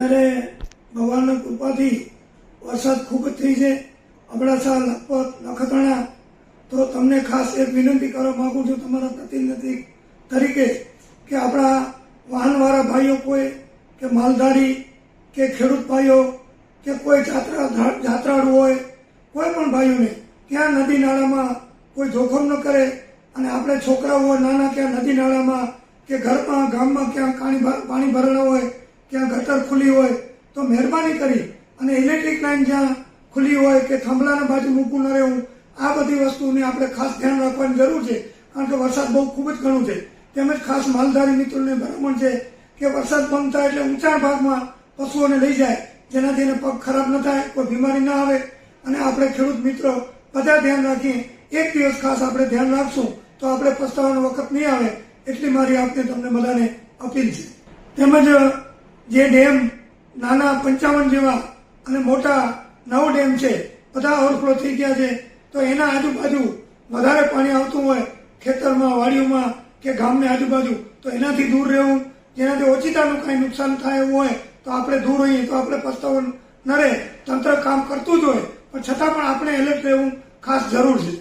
ત્યારે ભગવાનની કૃપાથી વરસાદ ખૂબ જ થઈ છે. અબડાસા, લખપત, નખત્રાણા. તો તમને ખાસ એક વિનંતી કરવા માંગુ છું તમારા પ્રતિનિધિ તરીકે કે આપણા વાહનવાળા ભાઈઓ કોઈ કે માલધારી કે ખેડૂત ભાઈઓ કે કોઈ જાત્રાળુ હોય, કોઈ પણ ભાઈઓને ત્યાં નદી નાળામાં કોઈ જોખમ ન કરે. અને આપણે છોકરાઓ હોય નાના ક્યાં નદી નાળામાં કે ઘરમાં ગામમાં ક્યાં પાણી ભરેલા હોય, ક્યાં ગટર ખુલ્લી હોય તો મહેરબાની કરી અને ઇલેક્ટ્રિક લાઈન જ્યાં ખુલ્લી હોય કે થાંભલાના બાજુ મૂકવું ન રહેવું. આ બધી વસ્તુની આપણે ખાસ ધ્યાન રાખવાની જરૂર છે, કારણ કે વરસાદ બહુ ખૂબ જ ઘણું છે. તેમજ ખાસ માલધારી મિત્રોને ભલામણ છે કે વરસાદ બંધ થાય એટલે ઊંચા ભાગમાં પશુઓને લઈ જાય, જેનાથી એને પગ ખરાબ ન થાય, કોઈ બીમારી ના આવે. અને આપણે ખેડૂત મિત્રો બધા ધ્યાન રાખીએ. એક દિવસ ખાસ આપણે ધ્યાન રાખશું તો આપણે પસ્તાવાનો વખત નહીં આવે, એટલી મારી આપને તમને બધાને અપીલ છે. તેમજ જે ડેમ નાના 55 જેવા અને મોટા 9 ડેમ છે, બધા ઓવરફ્લો થઈ ગયા છે. તો એના આજુબાજુ વધારે પાણી આવતું હોય ખેતરમાં, વાડીઓમાં કે ગામની આજુબાજુ, તો એનાથી દૂર રહેવું. જેનાથી ઓછીતાનું કાંઈ નુકસાન થાય એવું હોય તો આપણે દૂર હોઈએ તો આપણે પસ્તાવો ન રહે. તંત્ર કામ કરતું જ હોય, પણ છતાં પણ આપણે એલર્ટ રહેવું ખાસ જરૂર છે.